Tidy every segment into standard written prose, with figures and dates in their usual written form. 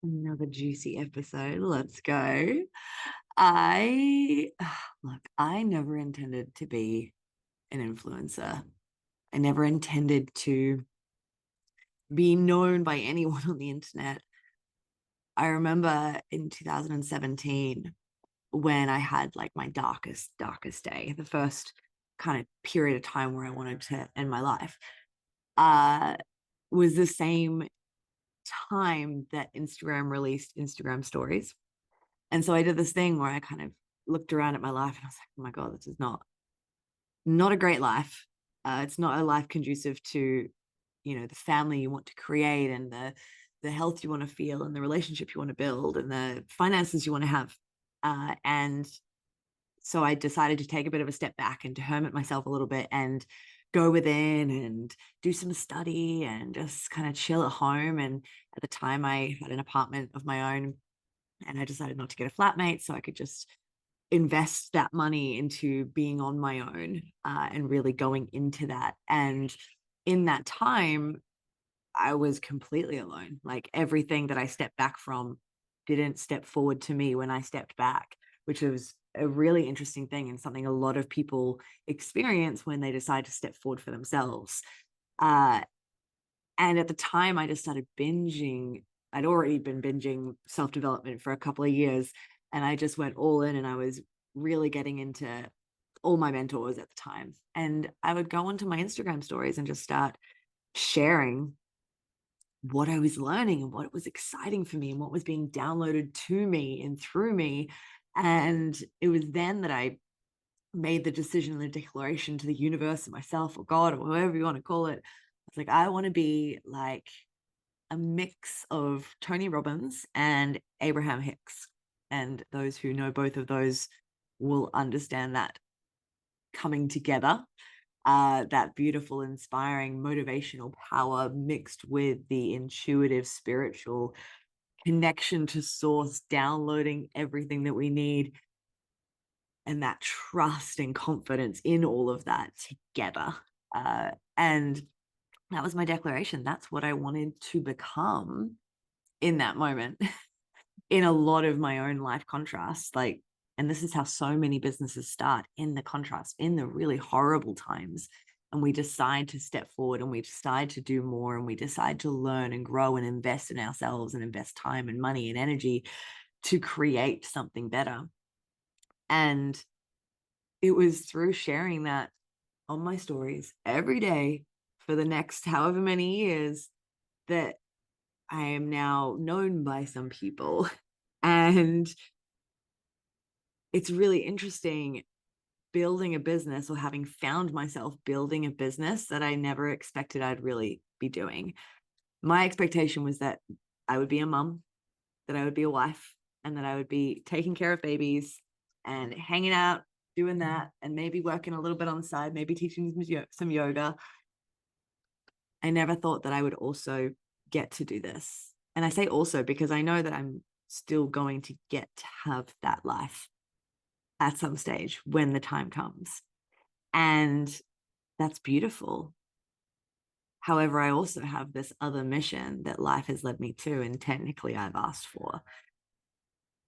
Another juicy episode. Let's go. I look, I never intended to be an influencer. I never intended to be known by anyone on the internet. I remember in 2017 when I had like my darkest day, the first kind of period of time where I wanted to end my life. Uh was the same time that Instagram released Instagram stories. And so I did this thing where I kind of looked around at my life and I was like, oh my God, this is not a great life. It's not a life conducive to, the family you want to create and the health you want to feel and the relationship you want to build and the finances you want to have. And so I decided to take a bit of a step back and to hermit myself a little bit and go within and do some study and just kind of chill at home. And at the time I had an apartment of my own and I decided not to get a flatmate so I could just invest that money into being on my own and really going into that. And in that time, I was completely alone. Like everything that I stepped back from didn't step forward to me when I stepped back, which was a really interesting thing and something a lot of people experience when they decide to step forward for themselves. Uh, and at the time, I just started binging. I'd already been binging self development for a couple of years, and I just went all in and I was really getting into all my mentors at the time. And I would go onto my Instagram stories and just start sharing what I was learning and what was exciting for me and what was being downloaded to me and through me. And it was then that I made the decision and the declaration to the universe and myself or God or whoever you want to call it. I was like, I want to be like a mix of Tony Robbins and Abraham Hicks. And those who know both of those will understand that coming together, that beautiful, inspiring, motivational power mixed with the intuitive, spiritual connection to source, downloading everything that we need, and that trust and confidence in all of that together. And that was my declaration. That's what I wanted to become in that moment. In a lot of my own life contrasts, like, and this is how so many businesses start, in the contrast, in the really horrible times. And we decide to step forward and we decide to do more and we decide to learn and grow and invest in ourselves and invest time and money and energy to create something better. And it was through sharing that on my stories every day for the next however many years that I am now known by some people. And it's really interesting building a business or having found myself building a business that I never expected I'd really be doing. My expectation was that I would be a mom, that I would be a wife, and that I would be taking care of babies and hanging out, doing that, and maybe working a little bit on the side, maybe teaching some yoga. I never thought that I would also get to do this. And I say also because I know that I'm still going to get to have that life at some stage when the time comes. And that's beautiful. However, I also have this other mission that life has led me to, and technically I've asked for.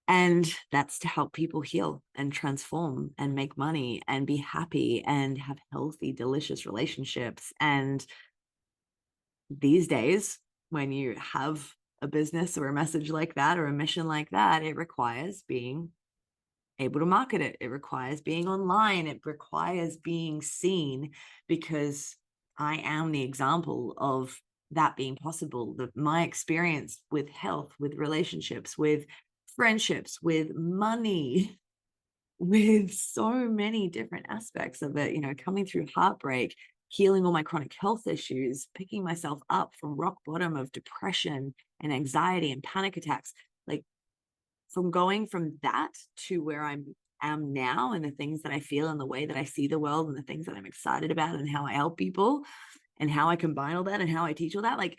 And that's to help people heal and transform and make money and be happy and have healthy, delicious relationships. And these days, when you have a business or a message like that or a mission like that, it requires being able to market it. It requires being online. It requires being seen, because I am the example of that being possible. My experience with health, with relationships, with friendships, with money, with so many different aspects of it, coming through heartbreak, healing all my chronic health issues, picking myself up from rock bottom of depression and anxiety and panic attacks. Like, from going from that to where am now, and the things that I feel and the way that I see the world and the things that I'm excited about and how I help people and how I combine all that and how I teach all that, like,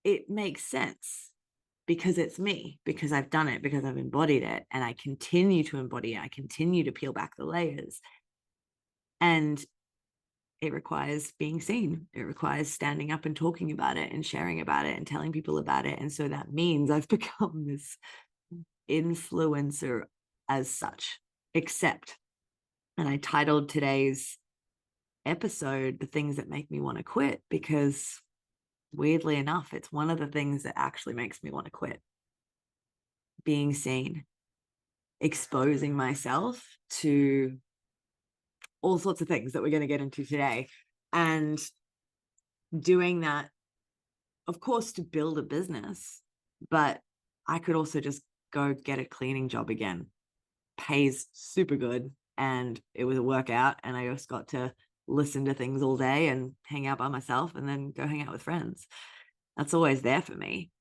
it makes sense because it's me, because I've done it, because I've embodied it, and I continue to embody it. I continue to peel back the layers. And it requires being seen. It requires standing up and talking about it and sharing about it and telling people about it. And so that means I've become this influencer as such, except, and I titled today's episode "The Things That Make Me Want to Quit," because weirdly enough, it's one of the things that actually makes me want to quit. Being seen, exposing myself to all sorts of things that we're going to get into today, and doing that, of course, to build a business, but I could also just go get a cleaning job again. Pays super good, and it was a workout, and I just got to listen to things all day and hang out by myself and then go hang out with friends. That's always there for me.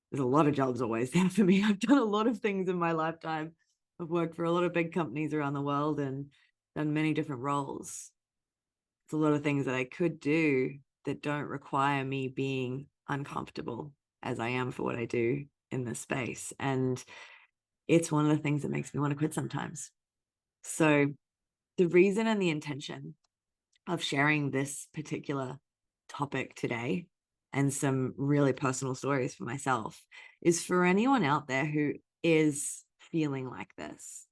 There's a lot of jobs always there for me. I've done a lot of things in my lifetime. I've worked for a lot of big companies around the world and done many different roles. It's a lot of things that I could do that don't require me being uncomfortable as I am for what I do in this space. And it's one of the things that makes me want to quit sometimes. So the reason and the intention of sharing this particular topic today, and some really personal stories for myself, is for anyone out there who is feeling like this.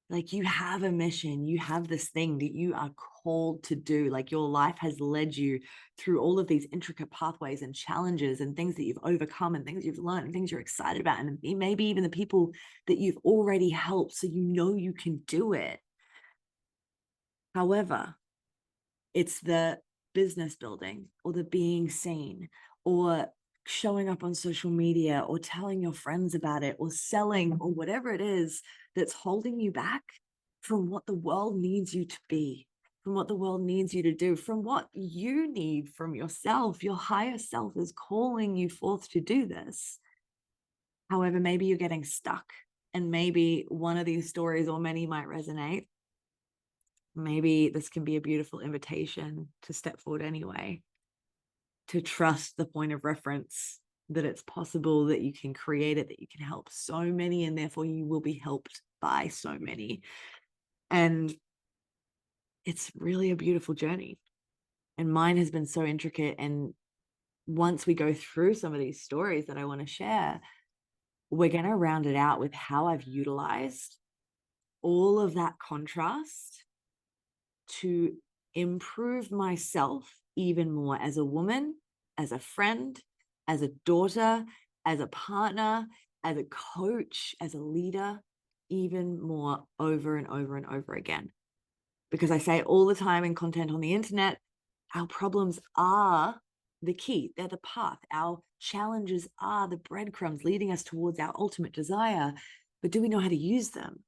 Like, you have a mission, you have this thing that you are called to do. Like, your life has led you through all of these intricate pathways and challenges and things that you've overcome and things you've learned and things you're excited about, and maybe even the people that you've already helped, so you know you can do it. However, it's the business building or the being seen or showing up on social media or telling your friends about it or selling or whatever it is that's holding you back from what the world needs you to be, from what the world needs you to do, from what you need from yourself. Your higher self is calling you forth to do this. However, maybe you're getting stuck, and maybe one of these stories or many might resonate. Maybe this can be a beautiful invitation to step forward anyway, to trust the point of reference, that it's possible, that you can create it, that you can help so many, and therefore you will be helped by so many. And it's really a beautiful journey. And mine has been so intricate. And once we go through some of these stories that I want to share, we're going to round it out with how I've utilized all of that contrast to improve myself even more as a woman, as a friend, as a daughter, as a partner, as a coach, as a leader, even more over and over and over again. Because I say all the time in content on the internet, our problems are the key. They're the path. Our challenges are the breadcrumbs leading us towards our ultimate desire. But do we know how to use them?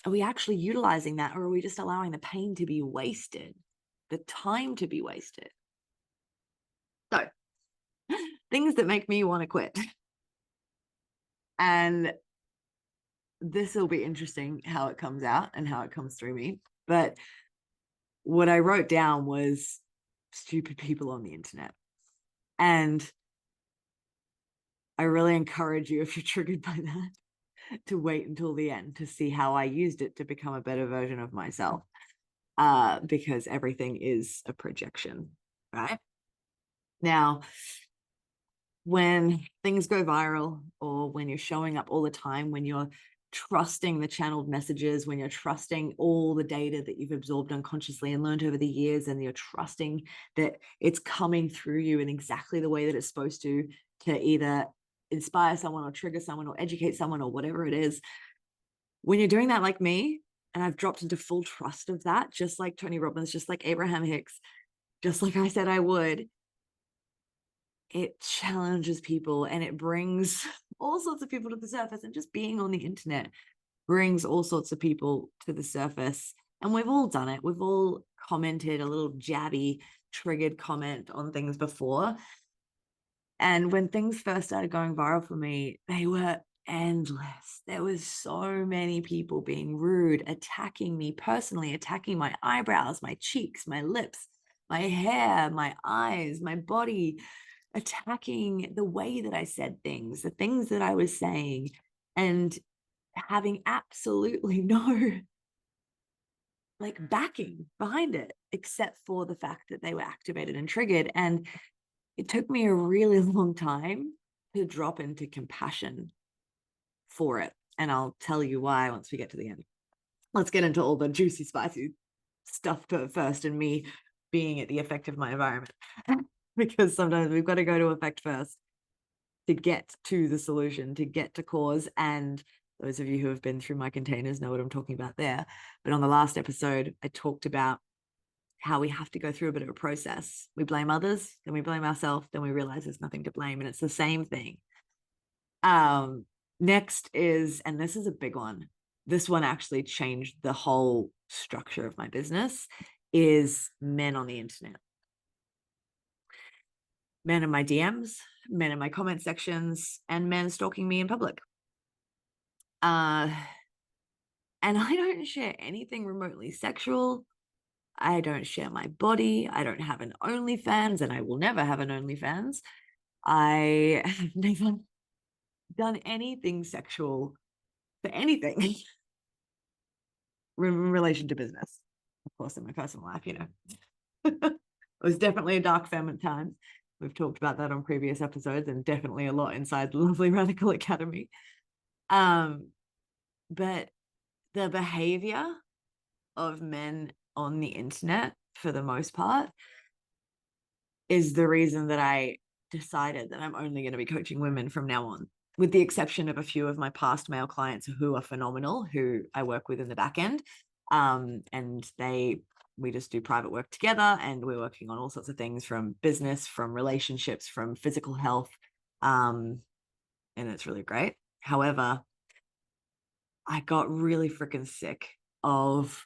Are we actually utilizing that, or are we just allowing the pain to be wasted, the time to be wasted? So, things that make me want to quit. And this will be interesting how it comes out and how it comes through me. But what I wrote down was stupid people on the internet. And I really encourage you, if you're triggered by that, to wait until the end to see how I used it to become a better version of myself. Because everything is a projection, right? Now, when things go viral, or when you're showing up all the time, when you're trusting the channeled messages, when you're trusting all the data that you've absorbed unconsciously and learned over the years, and you're trusting that it's coming through you in exactly the way that it's supposed to either inspire someone or trigger someone or educate someone or whatever it is, when you're doing that like me, and I've dropped into full trust of that, just like Tony Robbins, just like Abraham Hicks, just like I said I would, it challenges people and it brings all sorts of people to the surface. And just being on the internet brings all sorts of people to the surface. And we've all done it. We've all commented a little jabby, triggered comment on things before. And when things first started going viral for me, they were endless. There was so many people being rude, attacking me personally, attacking my eyebrows, my cheeks, my lips, my hair, my eyes, my body, attacking the way that I said things, the things that I was saying, and having absolutely no like backing behind it, except for the fact that they were activated and triggered. And it took me a really long time to drop into compassion for it. And I'll tell you why once we get to the end. Let's get into all the juicy, spicy stuff first, and me being at the effect of my environment. Because sometimes we've got to go to effect first to get to the solution, to get to cause. And those of you who have been through my containers know what I'm talking about there. But on the last episode, I talked about how we have to go through a bit of a process. We blame others, then we blame ourselves, then we realize there's nothing to blame. And it's the same thing. Next is, and this is a big one, this one actually changed the whole structure of my business, is men on the internet. Men in my DMs, men in my comment sections, and men stalking me in public. And I don't share anything remotely sexual. I don't share my body. I don't have an OnlyFans, and I will never have an OnlyFans. I have never done anything sexual for anything in relation to business. Of course, in my personal life, you know. It was definitely a dark feminine time. We've talked about that on previous episodes, and definitely a lot inside the Lovely Radical Academy. But the behavior of men on the internet, for the most part, is the reason that I decided that I'm only going to be coaching women from now on, with the exception of a few of my past male clients who are phenomenal, who I work with in the back end. And we just do private work together, and we're working on all sorts of things, from business, from relationships, from physical health. And it's really great. However, I got really freaking sick of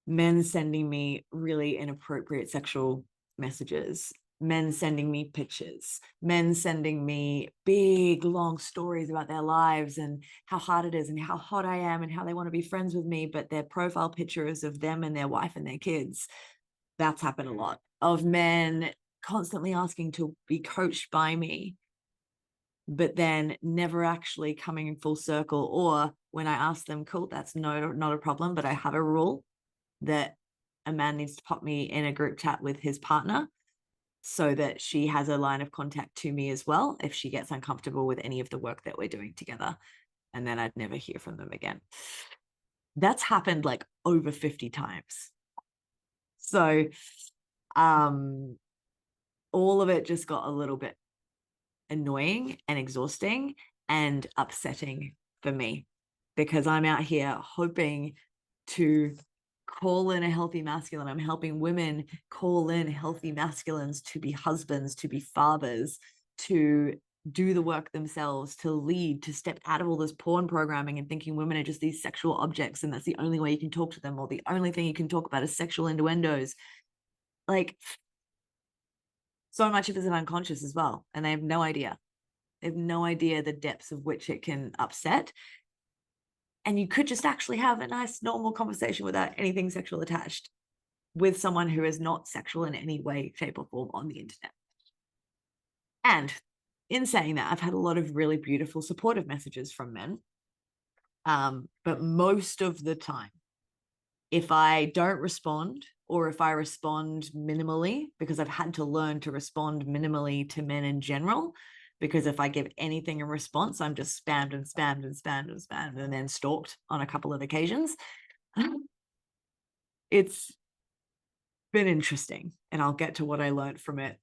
men sending me really inappropriate sexual messages, men sending me pictures, men sending me big, long stories about their lives and how hard it is and how hot I am and how they want to be friends with me, but their profile pictures of them and their wife and their kids. That's happened a lot. Of men constantly asking to be coached by me, but then never actually coming in full circle. Or when I ask them, cool, that's not a problem, but I have a rule that a man needs to pop me in a group chat with his partner so that she has a line of contact to me as well if she gets uncomfortable with any of the work that we're doing together. And then I'd never hear from them again. That's happened like over 50 times. So all of it just got a little bit annoying and exhausting and upsetting for me, because I'm out here hoping to call in a healthy masculine. I'm helping women call in healthy masculines to be husbands, to be fathers, to do the work themselves, to lead, to step out of all this porn programming and thinking women are just these sexual objects and that's the only way you can talk to them, or the only thing you can talk about is sexual innuendos. Like, so much of it is unconscious as well, and they have no idea. They have no idea the depths of which it can upset. And you could just actually have a nice, normal conversation without anything sexual attached with someone who is not sexual in any way, shape, or form on the internet. And in saying that, I've had a lot of really beautiful, supportive messages from men. But most of the time, if I don't respond, or if I respond minimally, because I've had to learn to respond minimally to men in general, because if I give anything in response, I'm just spammed and spammed and spammed and spammed and then stalked on a couple of occasions. It's been interesting, and I'll get to what I learned from it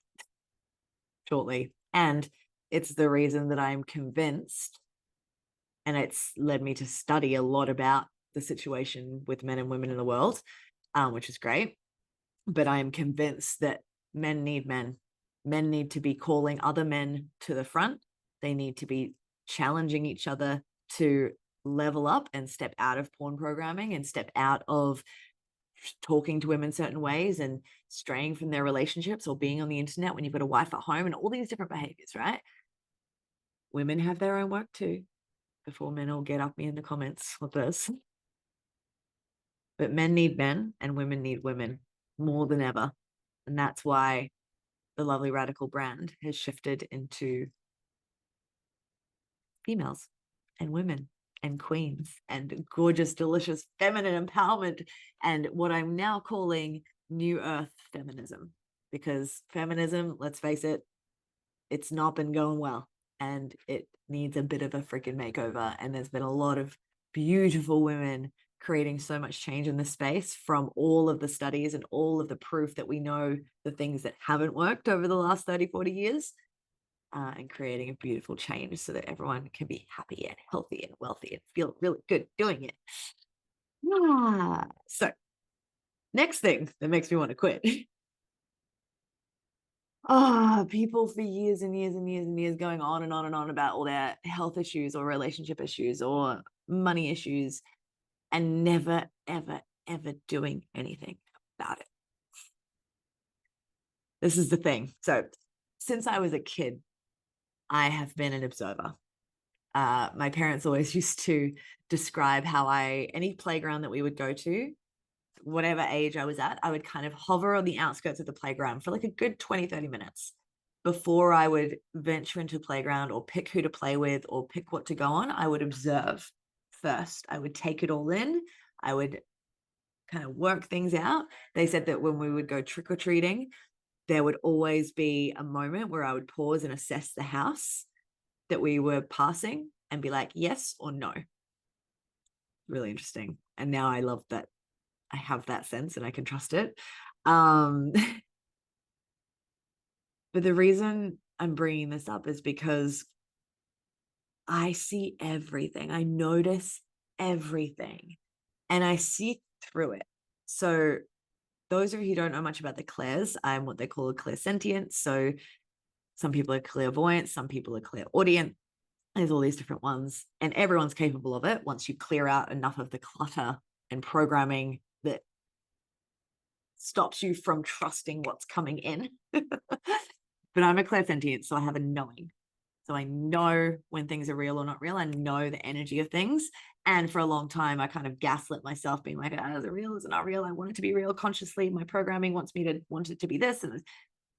shortly. And it's the reason that I'm convinced, and it's led me to study a lot about the situation with men and women in the world, which is great. But I am convinced that men need men. Men need to be calling other men to the front. They need to be challenging each other to level up and step out of porn programming and step out of talking to women certain ways and straying from their relationships, or being on the internet when you've got a wife at home, and all these different behaviors, right? Women have their own work too, before men all get up me in the comments with this. But men need men and women need women more than ever. And that's why the Lovely Radical brand has shifted into females and women and queens and gorgeous, delicious, feminine empowerment, and what I'm now calling New Earth feminism. Because feminism, let's face it, it's not been going well, and it needs a bit of a freaking makeover. And there's been a lot of beautiful women creating so much change in this space from all of the studies and all of the proof that we know the things that haven't worked over the last 30, 40 years. And creating a beautiful change so that everyone can be happy and healthy and wealthy and feel really good doing it. So next thing that makes me want to quit. People for years and years and years and years going on and on and on about all their health issues or relationship issues or money issues and never, ever, ever doing anything about it. This is the thing. So since I was a kid, I have been an observer. My parents always used to describe how any playground that we would go to, whatever age I was at, I would kind of hover on the outskirts of the playground for like a good 20, 30 minutes before I would venture into the playground or pick who to play with or pick what to go on. I would observe first. I would take it all in. I would kind of work things out. They said that when we would go trick-or-treating, there would always be a moment where I would pause and assess the house that we were passing and be like, yes or no. Really interesting. And now I love that I have that sense and I can trust it. But the reason I'm bringing this up is because I see everything. I notice everything and I see through it. So those of you who don't know much about the clairs, I'm what they call a clairsentient. So some people are clairvoyant, some people are clairaudient. There's all these different ones, and everyone's capable of it once you clear out enough of the clutter and programming that stops you from trusting what's coming in. But I'm a clairsentient, so I have a knowing. So I know when things are real or not real. I know the energy of things. And for a long time, I kind of gaslit myself, being like, is it real? Is it not real? I want it to be real consciously. My programming wants me to want it to be this. And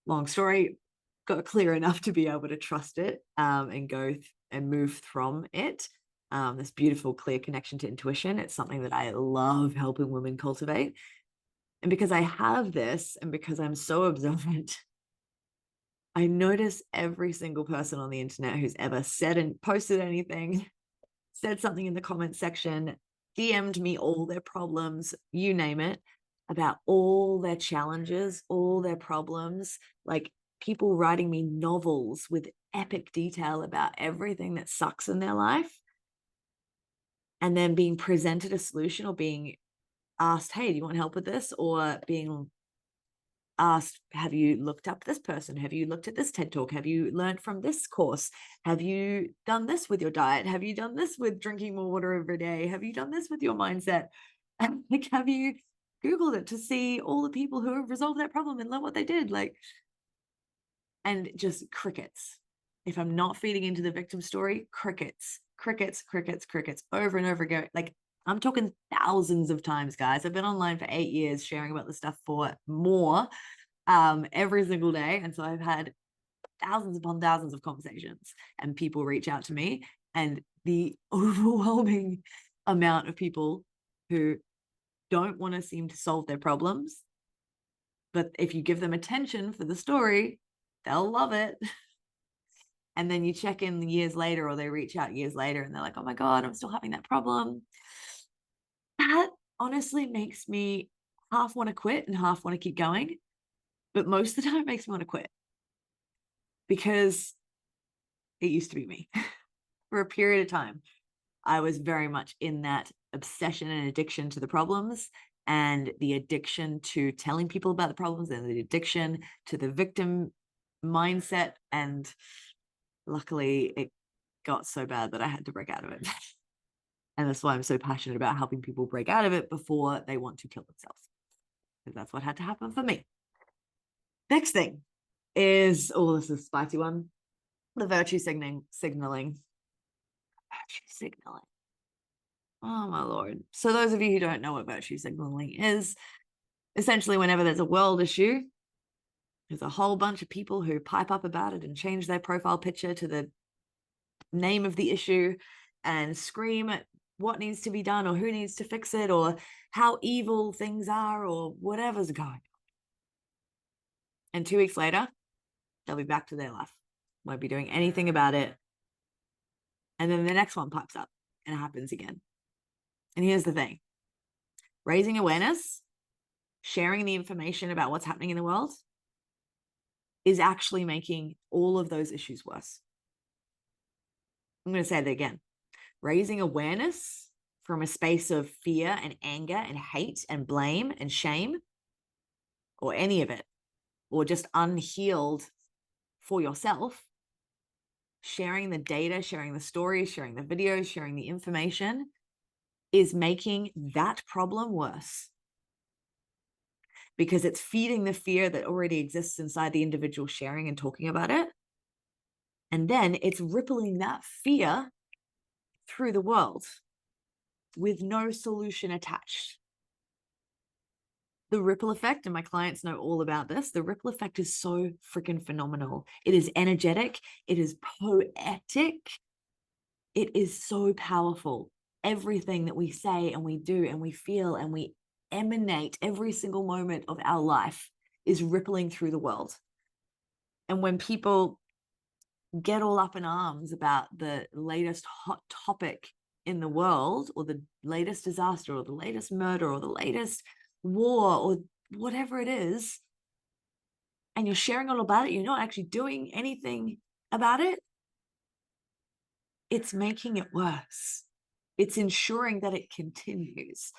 long story, got clear enough to be able to trust it and go and move from it. This beautiful, clear connection to intuition. It's something that I love helping women cultivate. And because I have this, and because I'm so observant, I notice every single person on the internet who's ever said and posted anything, said something in the comment section, DM'd me all their problems, you name it, about all their challenges, all their problems, like people writing me novels with epic detail about everything that sucks in their life, and then being presented a solution or being asked, hey, do you want help with this? Or being asked, have you looked up this person? Have you looked at this TED Talk? Have you learned from this course? Have you done this with your diet? Have you done this with drinking more water every day? Have you done this with your mindset? And like, have you Googled it to see all the people who have resolved that problem and learn what they did? Like, and just crickets. If I'm not feeding into the victim story, crickets, crickets, crickets, crickets over and over again. Like, I'm talking thousands of times, guys. I've been online for 8 years sharing about this stuff for more every single day. And so I've had thousands upon thousands of conversations, and people reach out to me, and the overwhelming amount of people who don't want to seem to solve their problems, but if you give them attention for the story, they'll love it. And then you check in years later, or they reach out years later and they're like, oh my God, I'm still having that problem. That honestly makes me half want to quit and half want to keep going. But most of the time it makes me want to quit, because it used to be me. For a period of time, I was very much in that obsession and addiction to the problems, and the addiction to telling people about the problems, and the addiction to the victim mindset. And luckily it got so bad that I had to break out of it. And that's why I'm so passionate about helping people break out of it before they want to kill themselves, because that's what had to happen for me. Next thing is, oh, this is a spicy one, the virtue signaling. Virtue signaling. Oh my Lord. So those of you who don't know what virtue signaling is, essentially whenever there's a world issue, there's a whole bunch of people who pipe up about it and change their profile picture to the name of the issue and scream what needs to be done or who needs to fix it or how evil things are or whatever's going on. And 2 weeks later, they'll be back to their life. Won't be doing anything about it. And then the next one pops up and it happens again. And here's the thing. Raising awareness, sharing the information about what's happening in the world is actually making all of those issues worse. I'm going to say that again. Raising awareness from a space of fear and anger and hate and blame and shame, or any of it, or just unhealed for yourself, sharing the data, sharing the stories, sharing the videos, sharing the information is making that problem worse, because it's feeding the fear that already exists inside the individual sharing and talking about it. And then it's rippling that fear through the world with no solution attached. The ripple effect, and my clients know all about this, the ripple effect is so freaking phenomenal. It is energetic. It is poetic. It is so powerful. Everything that we say and we do and we feel and we emanate every single moment of our life is rippling through the world. And when people get all up in arms about the latest hot topic in the world, or the latest disaster, or the latest murder, or the latest war, or whatever it is, and you're sharing all about it, you're not actually doing anything about it, it's making it worse. It's ensuring that it continues.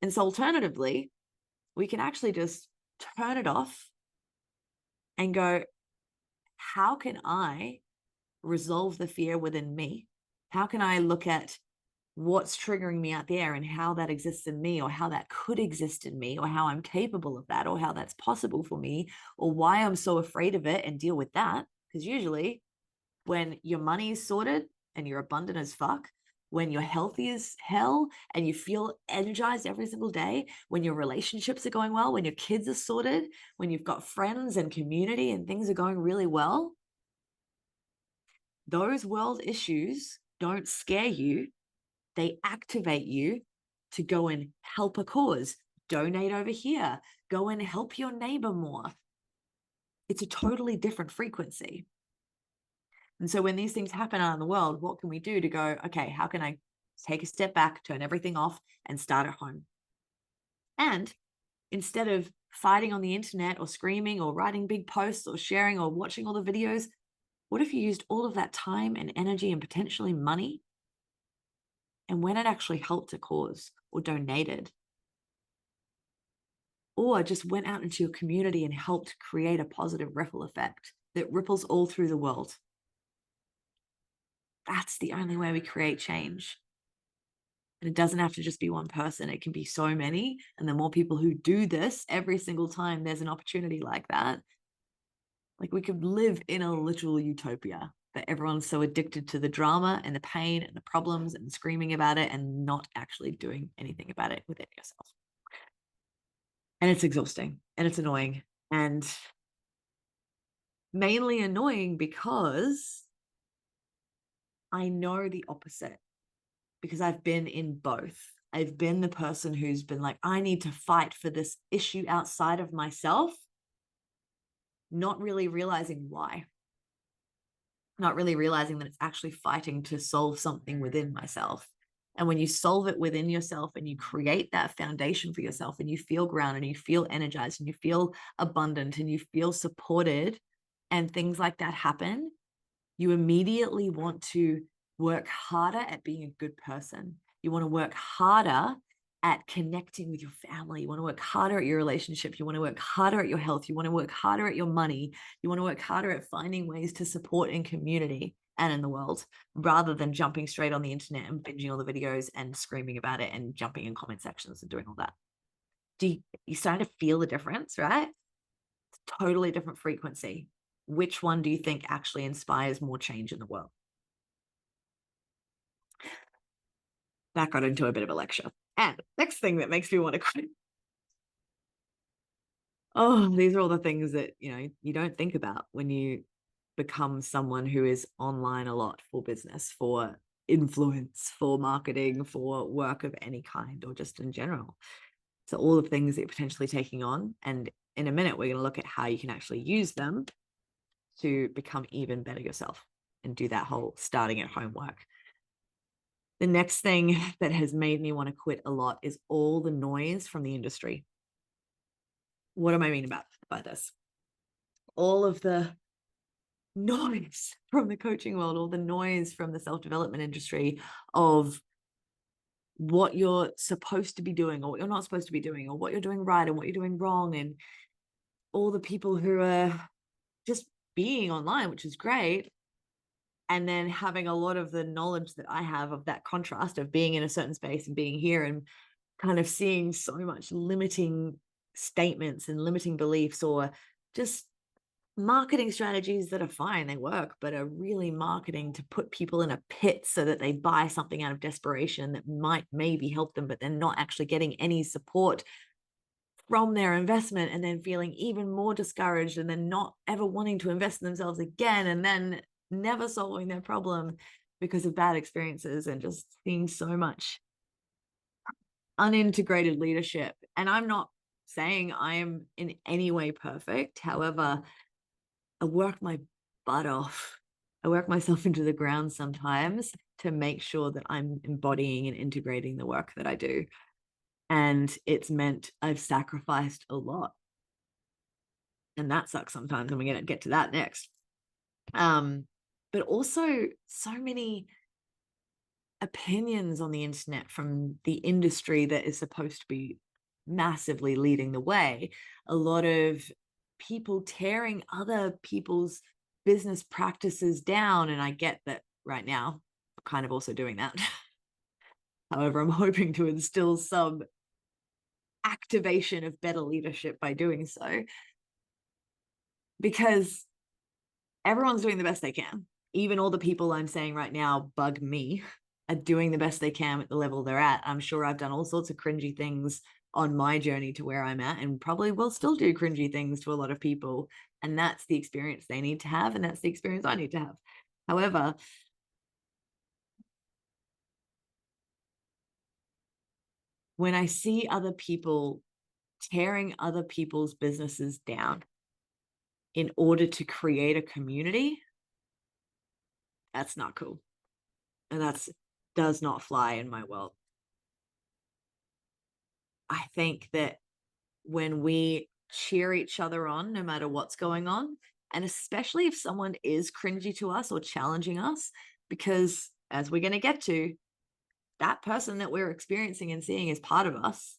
And so alternatively, we can actually just turn it off and go, how can I resolve the fear within me? How can I look at what's triggering me out there and how that exists in me, or how that could exist in me, or how I'm capable of that, or how that's possible for me, or why I'm so afraid of it, and deal with that? Because usually when your money is sorted and you're abundant as fuck, when you're healthy as hell and you feel energized every single day, when your relationships are going well, when your kids are sorted, when you've got friends and community and things are going really well, those world issues don't scare you. They activate you to go and help a cause, donate over here, go and help your neighbor more. It's a totally different frequency. And so when these things happen out in the world, what can we do to go, okay, how can I take a step back, turn everything off, and start at home? And instead of fighting on the internet or screaming or writing big posts or sharing or watching all the videos, what if you used all of that time and energy and potentially money, and when it actually helped a cause or donated, or just went out into your community and helped create a positive ripple effect that ripples all through the world? That's the only way we create change. And it doesn't have to just be one person. It can be so many. And the more people who do this every single time there's an opportunity like that, like we could live in a literal utopia. But everyone's so addicted to the drama and the pain and the problems and screaming about it and not actually doing anything about it within yourself. And it's exhausting and it's annoying, and mainly annoying because I know the opposite, because I've been in both. I've been the person who's been like, I need to fight for this issue outside of myself, not really realizing why, not really realizing that it's actually fighting to solve something within myself. And when you solve it within yourself and you create that foundation for yourself and you feel grounded and you feel energized and you feel abundant and you feel supported and things like that happen, you immediately want to work harder at being a good person. You want to work harder at connecting with your family. You want to work harder at your relationship. You want to work harder at your health. You want to work harder at your money. You want to work harder at finding ways to support in community and in the world, rather than jumping straight on the internet and binging all the videos and screaming about it and jumping in comment sections and doing all that. You starting to feel the difference, right? It's a totally different frequency. Which one do you think actually inspires more change in the world? That got into a bit of a lecture. And next thing that makes me want to quit. Oh, these are all the things that, you don't think about when you become someone who is online a lot for business, for influence, for marketing, for work of any kind, or just in general. So all the things that you're potentially taking on. And in a minute, we're going to look at how you can actually use them to become even better yourself and do that whole starting at home work. The next thing that has made me want to quit a lot is all the noise from the industry. What am I mean by this? All of the noise from the coaching world, all the noise from the self-development industry of what you're supposed to be doing or what you're not supposed to be doing, or what you're doing right and what you're doing wrong, and all the people who are just being online, which is great, and then having a lot of the knowledge that I have of that contrast of being in a certain space and being here, and kind of seeing so much limiting statements and limiting beliefs, or just marketing strategies that are fine, they work, but are really marketing to put people in a pit so that they buy something out of desperation that might maybe help them, but they're not actually getting any support from their investment, and then feeling even more discouraged, and then not ever wanting to invest in themselves again, and then never solving their problem because of bad experiences, and just seeing so much unintegrated leadership. And I'm not saying I am in any way perfect. However, I work my butt off. I work myself into the ground sometimes to make sure that I'm embodying and integrating the work that I do. And it's meant I've sacrificed a lot. And that sucks sometimes. And we're going to get to that next. But also so many opinions on the internet from the industry that is supposed to be massively leading the way. A lot of people tearing other people's business practices down. And I get that right now, I'm kind of also doing that. However, I'm hoping to instill some activation of better leadership by doing so, because everyone's doing the best they can. Even all the people I'm saying right now bug me are doing the best they can at the level they're at. I'm sure I've done all sorts of cringy things on my journey to where I'm at, and probably will still do cringy things to a lot of people. And that's the experience they need to have, and that's the experience I need to have. However, when I see other people tearing other people's businesses down in order to create a community, that's not cool. And that's does not fly in my world. I think that when we cheer each other on, no matter what's going on, and especially if someone is cringy to us or challenging us, because as we're going to get to, that person that we're experiencing and seeing is part of us.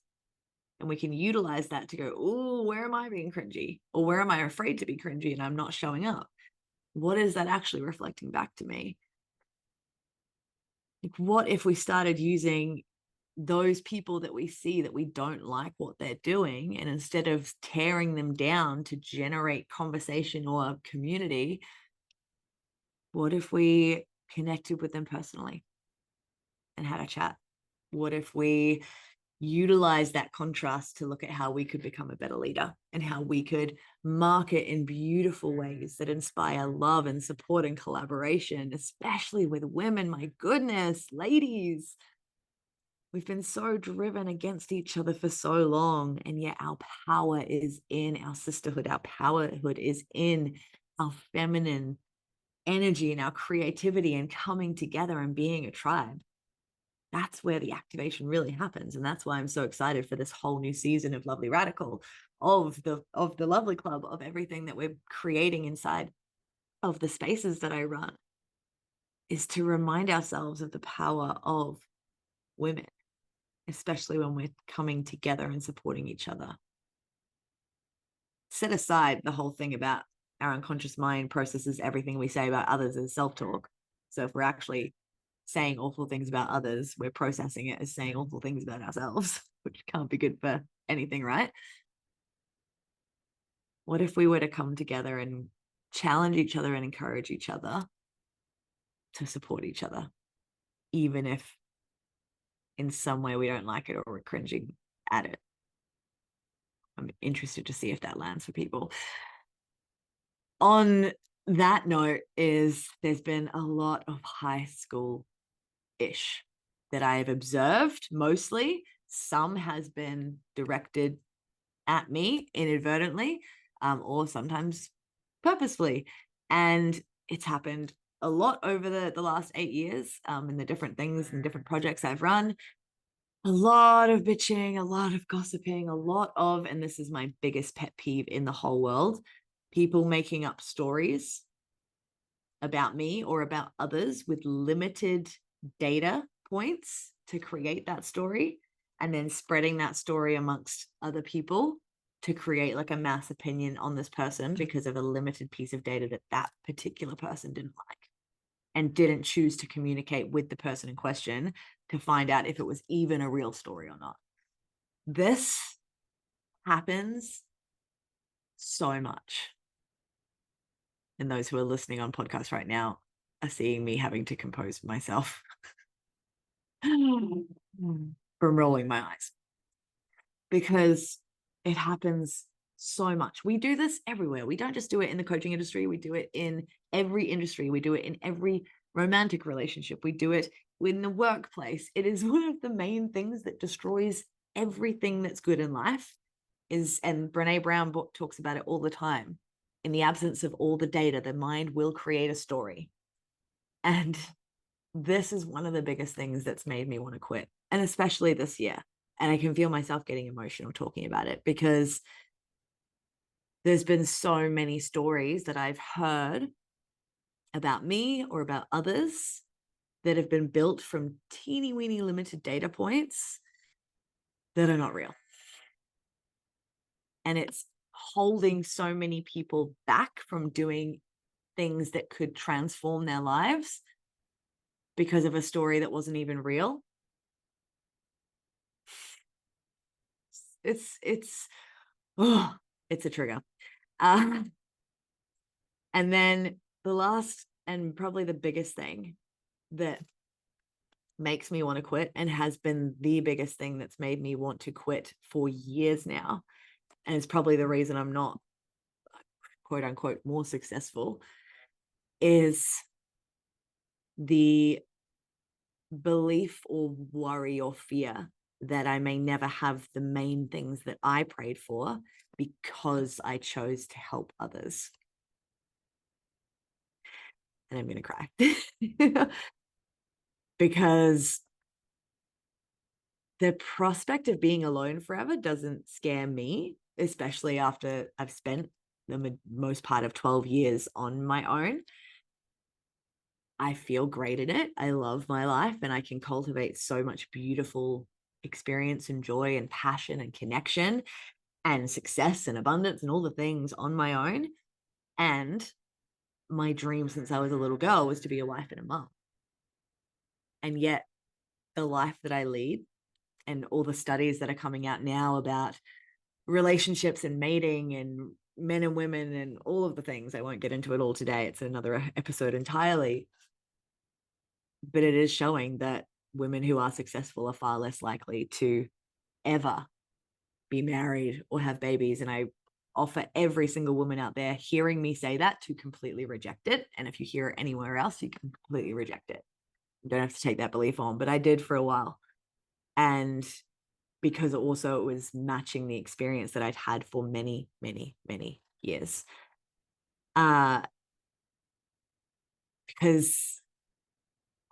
And we can utilize that to go, oh, where am I being cringy? Or where am I afraid to be cringy and I'm not showing up? What is that actually reflecting back to me? Like, what if we started using those people that we see that we don't like what they're doing, and instead of tearing them down to generate conversation or community, what if we connected with them personally and had a chat? What if we utilize that contrast to look at how we could become a better leader, and how we could market in beautiful ways that inspire love and support and collaboration, especially with women? My goodness, ladies, we've been so driven against each other for so long, and yet our power is in our sisterhood. Our powerhood is in our feminine energy and our creativity and coming together and being a tribe. That's where the activation really happens. And that's why I'm so excited for this whole new season of Lovely Radical, of the Lovely Club, of everything that we're creating inside of the spaces that I run, is to remind ourselves of the power of women, especially when we're coming together and supporting each other. Set aside the whole thing about our unconscious mind processes everything we say about others as self-talk. So if we're actually saying awful things about others, we're processing it as saying awful things about ourselves, which can't be good for anything, right? What if we were to come together and challenge each other and encourage each other to support each other, even if in some way we don't like it or we're cringing at it? I'm interested to see if that lands for people. On that note, is there's been a lot of high school ish that I have observed mostly. Some has been directed at me inadvertently, or sometimes purposefully. And it's happened a lot over the last 8 years, in the different things and different projects I've run. A lot of bitching, a lot of gossiping, a lot of, and this is my biggest pet peeve in the whole world, people making up stories about me or about others with limited data points to create that story, and then spreading that story amongst other people to create like a mass opinion on this person because of a limited piece of data that that particular person didn't like and didn't choose to communicate with the person in question to find out if it was even a real story or not. This happens so much. And those who are listening on podcasts right now are seeing me having to compose myself from rolling my eyes, because it happens so much. We do this everywhere. We don't just do it in the coaching industry. We do it in every industry. We do it in every romantic relationship. We do it in the workplace. It is one of the main things that destroys everything that's good in life is, and Brene Brown talks about it all the time. In the absence of all the data, the mind will create a story. And this is one of the biggest things that's made me want to quit, and especially this year. And I can feel myself getting emotional talking about it because there's been so many stories that I've heard about me or about others that have been built from teeny weeny limited data points that are not real. And it's holding so many people back from doing things that could transform their lives because of a story that wasn't even real. It's a trigger. And then the last and probably the biggest thing that makes me want to quit, and has been the biggest thing that's made me want to quit for years now, and it's probably the reason I'm not quote unquote more successful, is the belief or worry or fear that I may never have the main things that I prayed for because I chose to help others. And I'm going to cry because the prospect of being alone forever doesn't scare me, especially after I've spent the most part of 12 years on my own. I feel great in it. I love my life, and I can cultivate so much beautiful experience and joy and passion and connection and success and abundance and all the things on my own. And my dream since I was a little girl was to be a wife and a mom. And yet the life that I lead, and all the studies that are coming out now about relationships and mating and men and women and all of the things, I won't get into it all today. It's another episode entirely. But it is showing that women who are successful are far less likely to ever be married or have babies. And I offer every single woman out there hearing me say that to completely reject it. And if you hear it anywhere else, you can completely reject it. You don't have to take that belief on, but I did for a while. And because also it was matching the experience that I'd had for many, many, many years. Because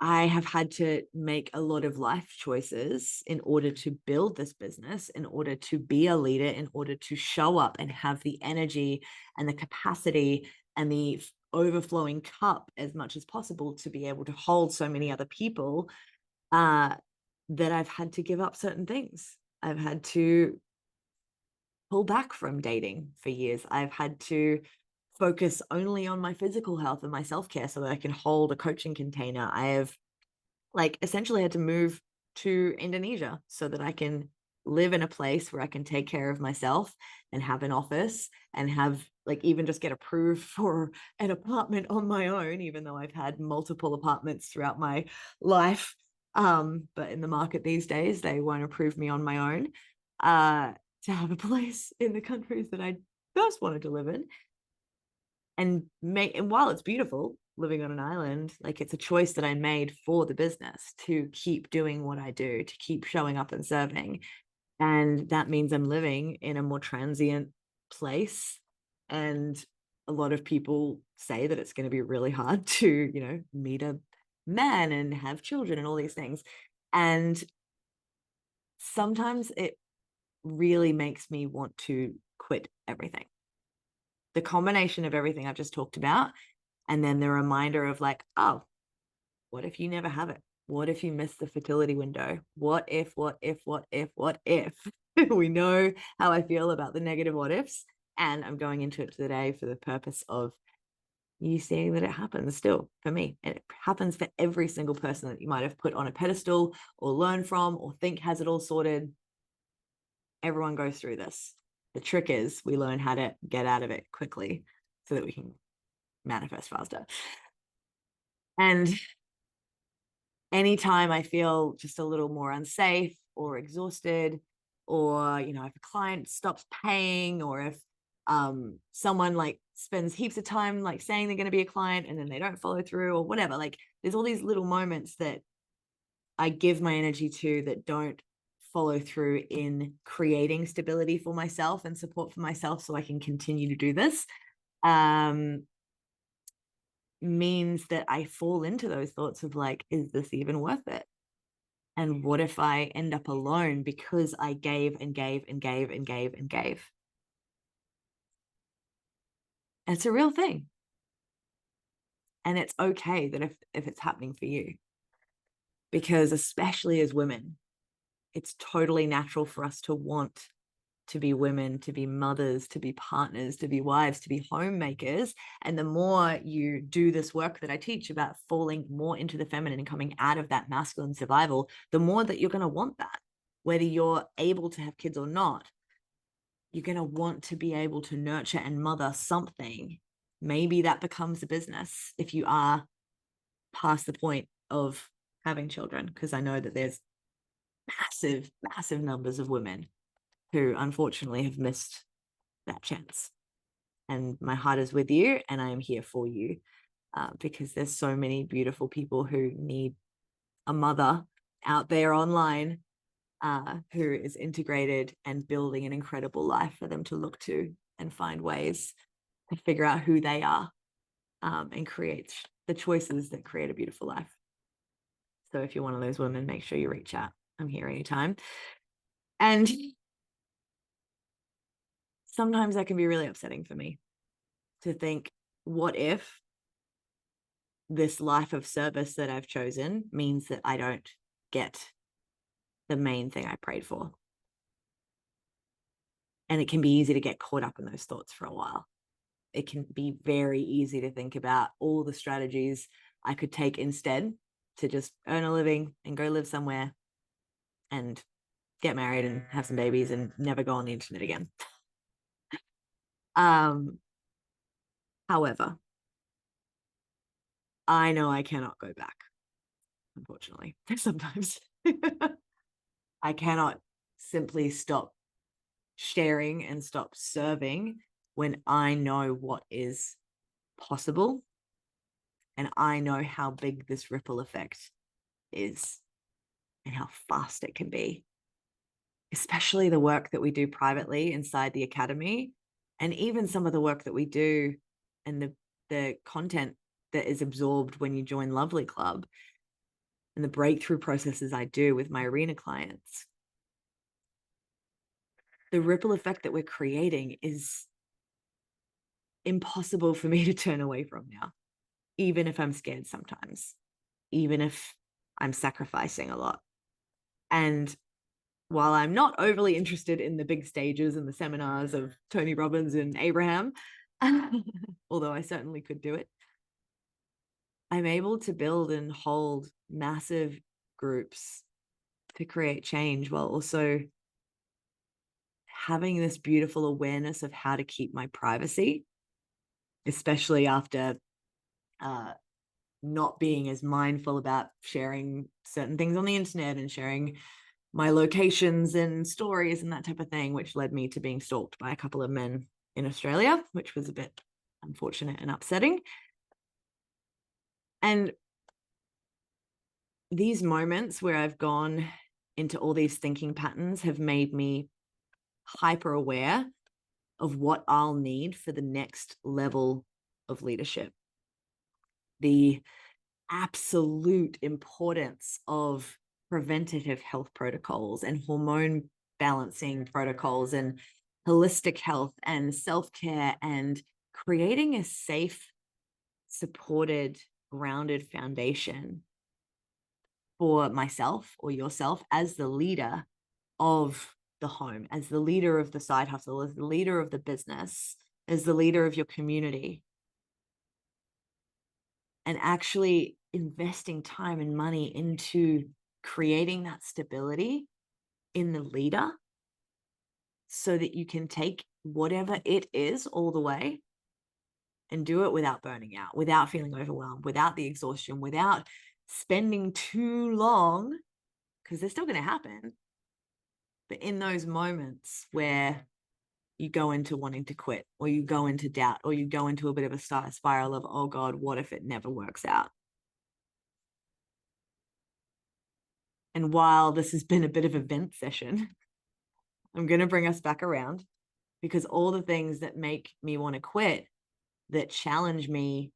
I have had to make a lot of life choices in order to build this business, in order to be a leader, in order to show up and have the energy and the capacity and the overflowing cup as much as possible to be able to hold so many other people, that I've had to give up certain things. I've had to pull back from dating for years. I've had to focus only on my physical health and my self-care so that I can hold a coaching container. I have essentially had to move to Indonesia so that I can live in a place where I can take care of myself and have an office and have even just get approved for an apartment on my own, even though I've had multiple apartments throughout my life. But in the market these days, they won't approve me on my own, to have a place in the countries that I first wanted to live in. And while it's beautiful, living on an island. Like, it's a choice that I made for the business to keep doing what I do, to keep showing up and serving. And that means I'm living in a more transient place. And a lot of people say that it's going to be really hard to, meet a man and have children and all these things. And sometimes it really makes me want to quit everything. The combination of everything I've just talked about, and then the reminder of like, oh, what if you never have it? What if you miss the fertility window? What if? We know how I feel about the negative what ifs. And I'm going into it today for the purpose of you seeing that it happens still for me. And it happens for every single person that you might have put on a pedestal or learn from or think has it all sorted. Everyone goes through this. The trick is we learn how to get out of it quickly so that we can manifest faster. And anytime I feel just a little more unsafe or exhausted, or, if a client stops paying, or if someone like spends heaps of time like saying they're going to be a client and then they don't follow through or whatever, like there's all these little moments that I give my energy to that don't follow through in creating stability for myself and support for myself so I can continue to do this. Means that I fall into those thoughts of like, is this even worth it? And what if I end up alone because I gave and gave and gave and gave and gave? And it's a real thing. And it's okay that if it's happening for you, because especially as women, it's totally natural for us to want to be women, to be mothers, to be partners, to be wives, to be homemakers. And the more you do this work that I teach about falling more into the feminine and coming out of that masculine survival, the more that you're going to want that, whether you're able to have kids or not. You're going to want to be able to nurture and mother something. Maybe that becomes a business if you are past the point of having children, because I know that there's massive numbers of women who unfortunately have missed that chance. And my heart is with you, and I am here for you, because there's so many beautiful people who need a mother out there online, who is integrated and building an incredible life for them to look to and find ways to figure out who they are, and create the choices that create a beautiful life. So if you're one of those women, make sure you reach out. I'm here anytime. And sometimes that can be really upsetting for me to think, what if this life of service that I've chosen means that I don't get the main thing I prayed for? And it can be easy to get caught up in those thoughts for a while. It can be very easy to think about all the strategies I could take instead to just earn a living and go live somewhere and get married and have some babies and never go on the internet again. However, I know I cannot go back, unfortunately. Sometimes I cannot simply stop sharing and stop serving when I know what is possible and I know how big this ripple effect is and how fast it can be, especially the work that we do privately inside the academy, and even some of the work that we do and the content that is absorbed when you join Lovely Club and the breakthrough processes I do with my arena clients. The ripple effect that we're creating is impossible for me to turn away from now, even if I'm scared sometimes, even if I'm sacrificing a lot. And while I'm not overly interested in the big stages and the seminars of Tony Robbins and Abraham, although I certainly could do it, I'm able to build and hold massive groups to create change while also having this beautiful awareness of how to keep my privacy, especially after not being as mindful about sharing certain things on the internet and sharing my locations and stories and that type of thing, which led me to being stalked by a couple of men in Australia, which was a bit unfortunate and upsetting. And these moments where I've gone into all these thinking patterns have made me hyper aware of what I'll need for the next level of leadership. The absolute importance of preventative health protocols and hormone balancing protocols and holistic health and self-care and creating a safe, supported, grounded foundation for myself or yourself as the leader of the home, as the leader of the side hustle, as the leader of the business, as the leader of your community, and actually investing time and money into creating that stability in the leader so that you can take whatever it is all the way and do it without burning out, without feeling overwhelmed, without the exhaustion, without spending too long, because they're still going to happen. But in those moments where you go into wanting to quit, or you go into doubt, or you go into a bit of a spiral of, oh God, what if it never works out? And while this has been a bit of a vent session, I'm going to bring us back around, because all the things that make me want to quit, that challenge me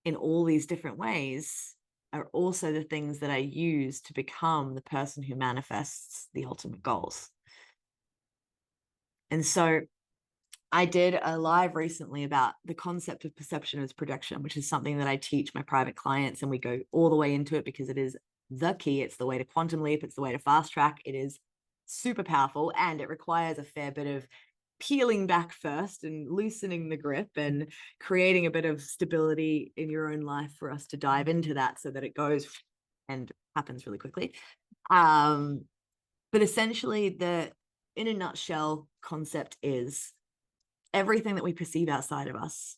in all these different ways, are also the things that I use to become the person who manifests the ultimate goals. And so I did a live recently about the concept of perception as projection, which is something that I teach my private clients, and we go all the way into it because it is the key. It's the way to quantum leap. It's the way to fast track. It is super powerful, and it requires a fair bit of peeling back first and loosening the grip and creating a bit of stability in your own life for us to dive into that so that it goes and happens really quickly. But essentially, in a nutshell, concept is everything that we perceive outside of us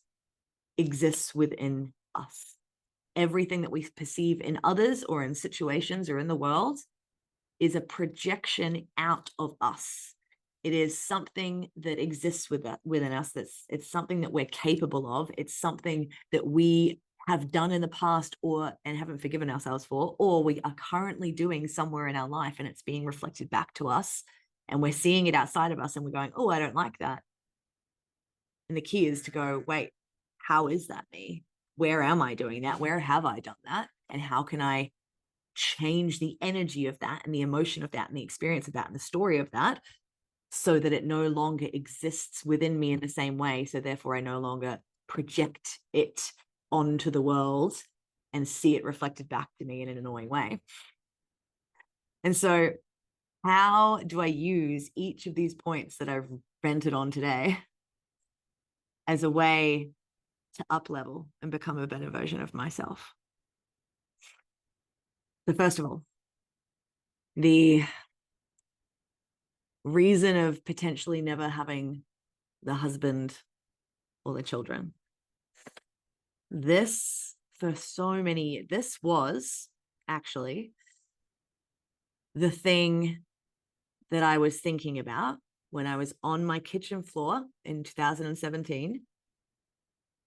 exists within us. Everything that we perceive in others or in situations or in the world is a projection out of us. It is something that exists within us. It's something that we're capable of. It's something that we have done in the past and haven't forgiven ourselves for, or we are currently doing somewhere in our life, and it's being reflected back to us, and we're seeing it outside of us, and we're going, oh, I don't like that. And the key is to go, wait, how is that me? Where am I doing that? Where have I done that? And how can I change the energy of that and the emotion of that and the experience of that and the story of that so that it no longer exists within me in the same way? So therefore I no longer project it onto the world and see it reflected back to me in an annoying way. And so how do I use each of these points that I've vented on today as a way to up level and become a better version of myself? So first of all, the reason of potentially never having the husband or the children. This, for so many, this was actually the thing that I was thinking about when I was on my kitchen floor in 2017,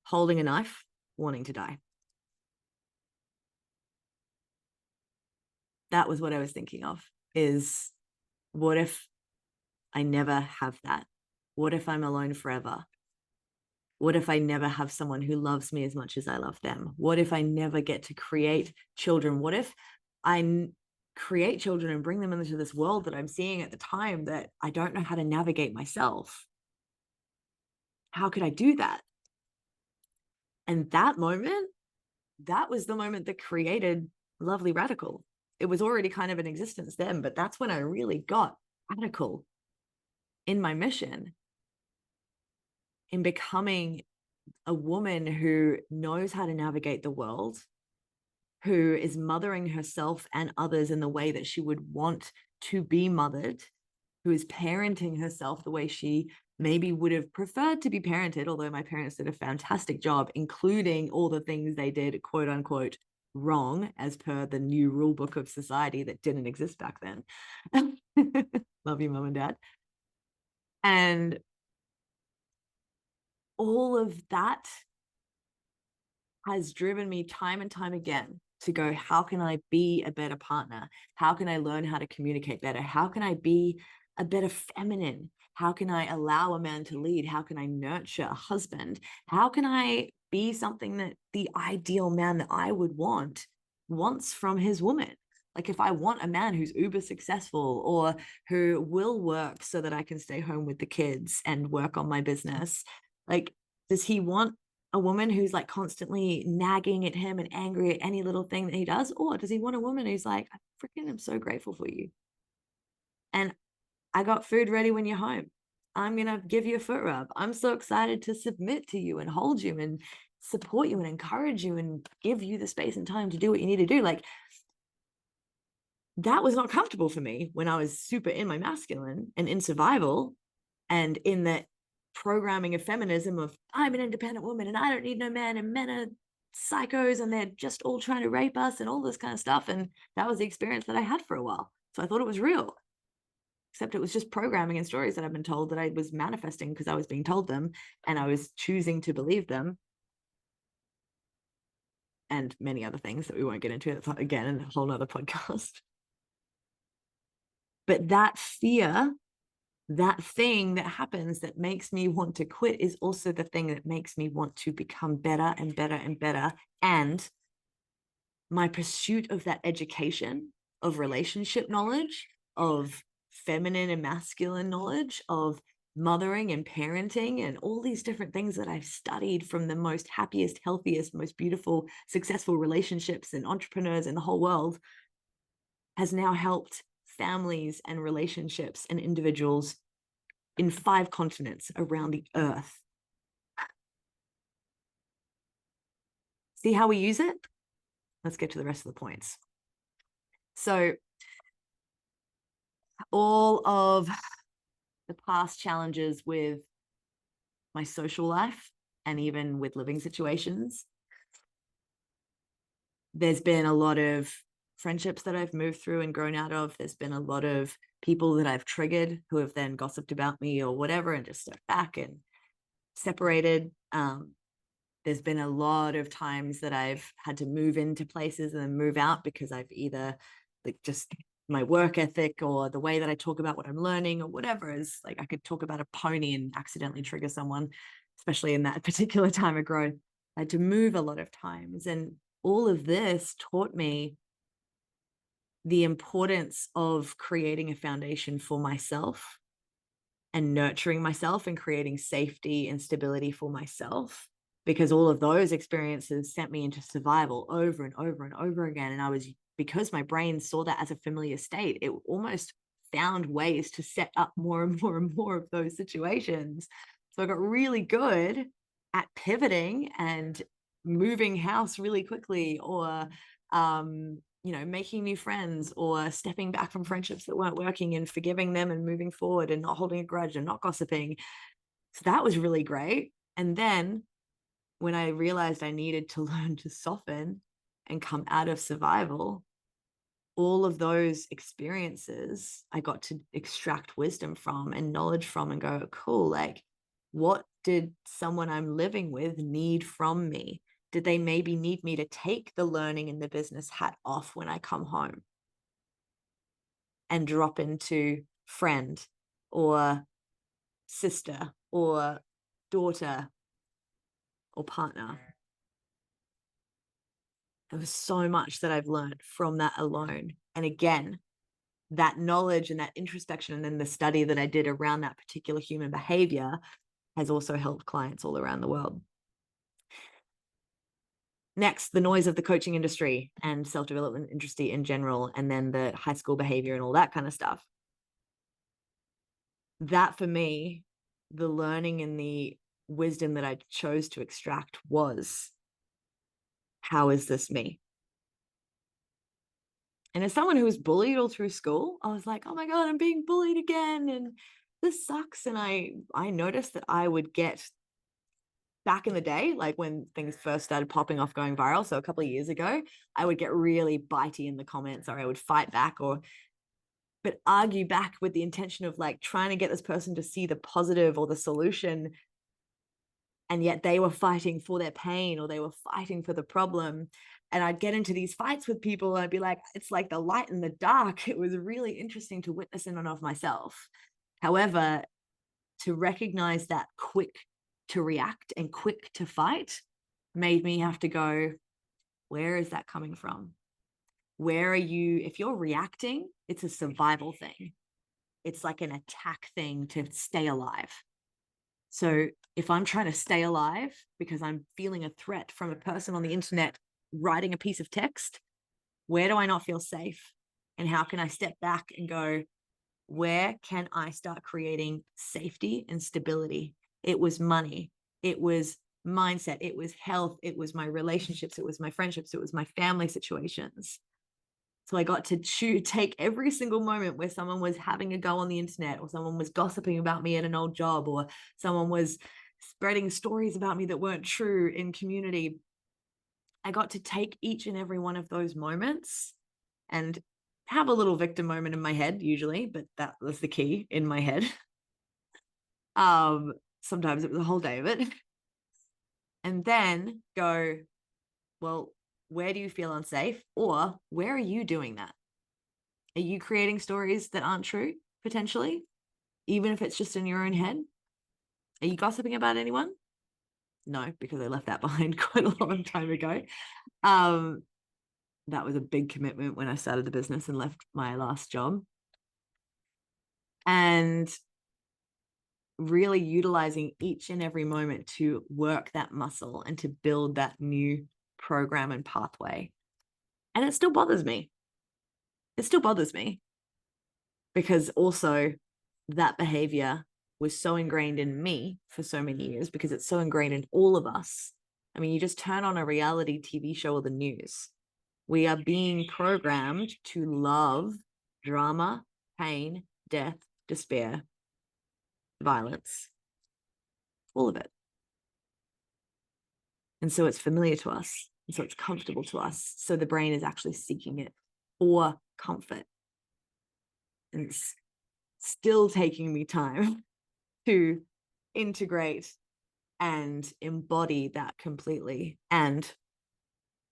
holding a knife, wanting to die. That was what I was thinking of, is what if I never have that? What if I'm alone forever? What if I never have someone who loves me as much as I love them? What if I never get to create children? What if I create children and bring them into this world that I'm seeing at the time that I don't know how to navigate myself? How could I do that? And that moment, that was the moment that created Lovely Radical. It was already kind of in existence then, but that's when I really got radical in my mission, in becoming a woman who knows how to navigate the world, who is mothering herself and others in the way that she would want to be mothered, who is parenting herself the way she maybe would have preferred to be parented, although my parents did a fantastic job, including all the things they did, quote unquote, wrong, as per the new rule book of society that didn't exist back then. Love you, mom and dad. And all of that has driven me time and time again to go, how can I be a better partner? How can I learn how to communicate better? How can I be a better feminine? How can I allow a man to lead? How can I nurture a husband? How can I be something that the ideal man that I would want wants from his woman? Like, if I want a man who's uber successful or who will work so that I can stay home with the kids and work on my business, like, does he want a woman who's like constantly nagging at him and angry at any little thing that he does? Or does he want a woman who's like, I freaking am so grateful for you, and I got food ready when you're home. I'm going to give you a foot rub. I'm so excited to submit to you and hold you and support you and encourage you and give you the space and time to do what you need to do. Like, that was not comfortable for me when I was super in my masculine and in survival and in the programming of feminism of, I'm an independent woman and I don't need no man, and men are psychos and they're just all trying to rape us and all this kind of stuff. And that was the experience that I had for a while. So I thought it was real, except it was just programming and stories that I've been told that I was manifesting because I was being told them and I was choosing to believe them, and many other things that we won't get into. That's again in a whole nother podcast. But that fear, that thing that happens that makes me want to quit, is also the thing that makes me want to become better and better and better. And my pursuit of that education, of relationship knowledge, of feminine and masculine knowledge, of mothering and parenting, and all these different things that I've studied from the most happiest, healthiest, most beautiful, successful relationships and entrepreneurs in the whole world, has now helped families and relationships and individuals in 5 continents around the earth. See how we use it? Let's get to the rest of the points. So all of the past challenges with my social life and even with living situations, there's been a lot of friendships that I've moved through and grown out of. There's been a lot of people that I've triggered who have then gossiped about me or whatever and just stepped back and separated. There's been a lot of times that I've had to move into places and then move out because I've either, like, just my work ethic or the way that I talk about what I'm learning or whatever is like, I could talk about a pony and accidentally trigger someone, especially in that particular time of growth. I had to move a lot of times. And all of this taught me the importance of creating a foundation for myself and nurturing myself and creating safety and stability for myself, because all of those experiences sent me into survival over and over and over again. And I was, because my brain saw that as a familiar state, it almost found ways to set up more and more and more of those situations. So I got really good at pivoting and moving house really quickly, or making new friends, or stepping back from friendships that weren't working and forgiving them and moving forward and not holding a grudge and not gossiping. So that was really great. And then when I realized I needed to learn to soften and come out of survival, all of those experiences I got to extract wisdom from and knowledge from and go, cool, like, what did someone I'm living with need from me? Did they maybe need me to take the learning in the business hat off when I come home and drop into friend or sister or daughter or partner? There was so much that I've learned from that alone. And again, that knowledge and that introspection, and then the study that I did around that particular human behavior, has also helped clients all around the world. Next, the noise of the coaching industry and self-development industry in general, and then the high school behavior and all that kind of stuff. That, for me, the learning and the wisdom that I chose to extract was, how is this me? And as someone who was bullied all through school, I was like, oh my God, I'm being bullied again. And this sucks. And I noticed that I would get, back in the day, like when things first started popping off, going viral, so a couple of years ago, I would get really bitey in the comments, or I would fight back, but argue back with the intention of like trying to get this person to see the positive or the solution. And yet they were fighting for their pain, or they were fighting for the problem. And I'd get into these fights with people and I'd be like, it's like the light and the dark. It was really interesting to witness in and of myself. However, to recognize that quick to react and quick to fight made me have to go, where is that coming from? Where are you? If you're reacting, it's a survival thing. It's like an attack thing to stay alive. So if I'm trying to stay alive because I'm feeling a threat from a person on the internet writing a piece of text, where do I not feel safe? And how can I step back and go, where can I start creating safety and stability? It was money. It was mindset. It was health. It was my relationships. It was my friendships. It was my family situations. So I got to take every single moment where someone was having a go on the internet, or someone was gossiping about me at an old job, or someone was spreading stories about me that weren't true in community. I got to take each and every one of those moments and have a little victim moment in my head usually, but that was the key, in my head. Sometimes it was a whole day of it. And then go, well, where do you feel unsafe? Or where are you doing that? Are you creating stories that aren't true, potentially, even if it's just in your own head? Are you gossiping about anyone? No, because I left that behind quite a long time ago. That was a big commitment when I started the business and left my last job. And really utilizing each and every moment to work that muscle and to build that new program and pathway. And it still bothers me. It still bothers me because also that behavior was so ingrained in me for so many years, because it's so ingrained in all of us. I mean, you just turn on a reality TV show or the news. We are being programmed to love drama, pain, death, despair, violence, all of it. And so it's familiar to us. And so it's comfortable to us. So the brain is actually seeking it for comfort. And it's still taking me time to integrate and embody that completely. And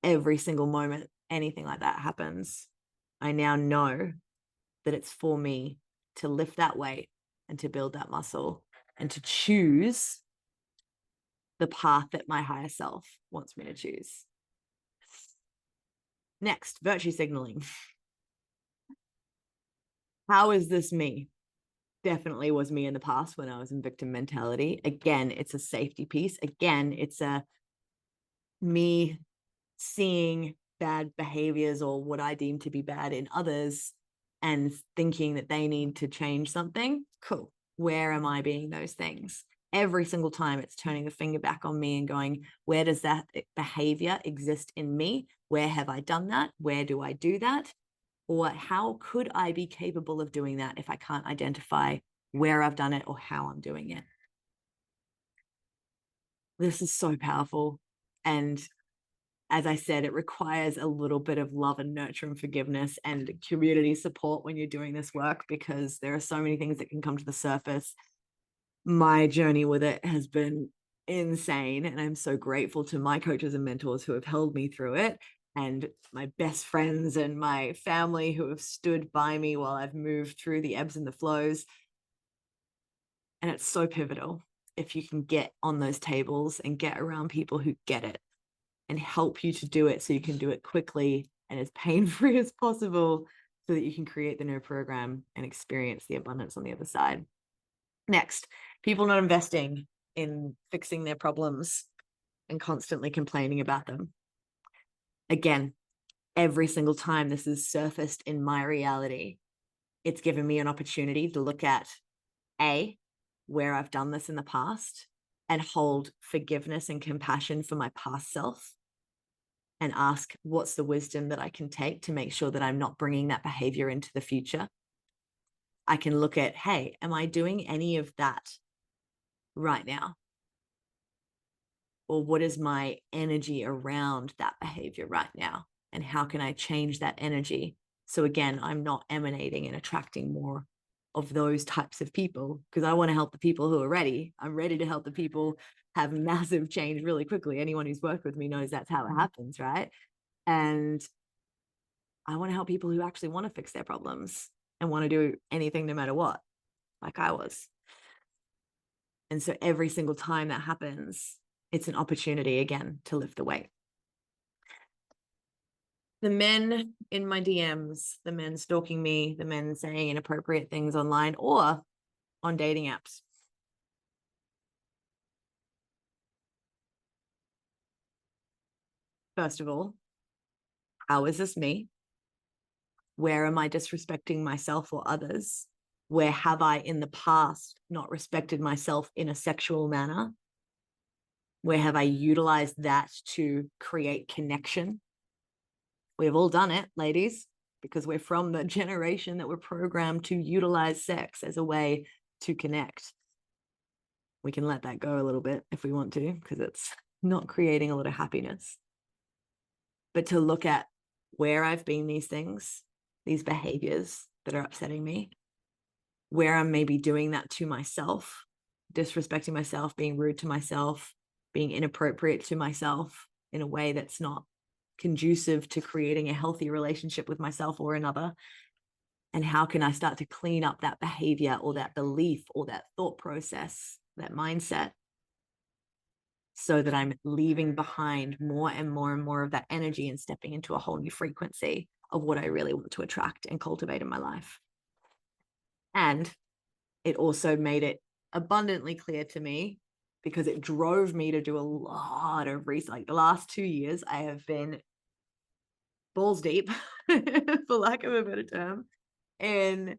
every single moment anything like that happens, I now know that it's for me to lift that weight and to build that muscle and to choose the path that my higher self wants me to choose. Next, virtue signaling. How is this me? Definitely was me in the past when I was in victim mentality. Again, it's a safety piece. Again, it's a me seeing bad behaviors or what I deem to be bad in others and thinking that they need to change something. Cool. Where am I being those things? Every single time it's turning the finger back on me and going, where does that behavior exist in me? Where have I done that? Where do I do that? Or how could I be capable of doing that if I can't identify where I've done it or how I'm doing it? This is so powerful. And as I said, it requires a little bit of love and nurture and forgiveness and community support when you're doing this work, because there are so many things that can come to the surface. My journey with it has been insane, and I'm so grateful to my coaches and mentors who have held me through it, and my best friends and my family who have stood by me while I've moved through the ebbs and the flows. And it's so pivotal if you can get on those tables and get around people who get it and help you to do it so you can do it quickly and as pain-free as possible, so that you can create the new program and experience the abundance on the other side. Next, people not investing in fixing their problems and constantly complaining about them. Again, every single time this is surfaced in my reality, it's given me an opportunity to look at where I've done this in the past and hold forgiveness and compassion for my past self, and ask, what's the wisdom that I can take to make sure that I'm not bringing that behavior into the future? I can look at, hey, am I doing any of that right now? Or what is my energy around that behavior right now? And how can I change that energy? So again, I'm not emanating and attracting more of those types of people, because I want to help the people who are ready. I'm ready to help the people have massive change really quickly. Anyone who's worked with me knows that's how it happens, right? And I want to help people who actually want to fix their problems and want to do anything no matter what, like I was. And so every single time that happens, it's an opportunity again to lift the weight. The men in my DMs, the men stalking me, the men saying inappropriate things online or on dating apps. First of all, how is this me? Where am I disrespecting myself or others? Where have I in the past not respected myself in a sexual manner? Where have I utilized that to create connection? We've all done it, ladies, because we're from the generation that were programmed to utilize sex as a way to connect. We can let that go a little bit if we want to, because it's not creating a lot of happiness. But to look at where I've been these things, these behaviors that are upsetting me, where I'm maybe doing that to myself, disrespecting myself, being rude to myself, being inappropriate to myself in a way that's not conducive to creating a healthy relationship with myself or another. And how can I start to clean up that behavior or that belief or that thought process, that mindset, so that I'm leaving behind more and more and more of that energy and stepping into a whole new frequency of what I really want to attract and cultivate in my life. And it also made it abundantly clear to me, because it drove me to do a lot of research. Like the last 2 years, I have been balls deep, for lack of a better term, in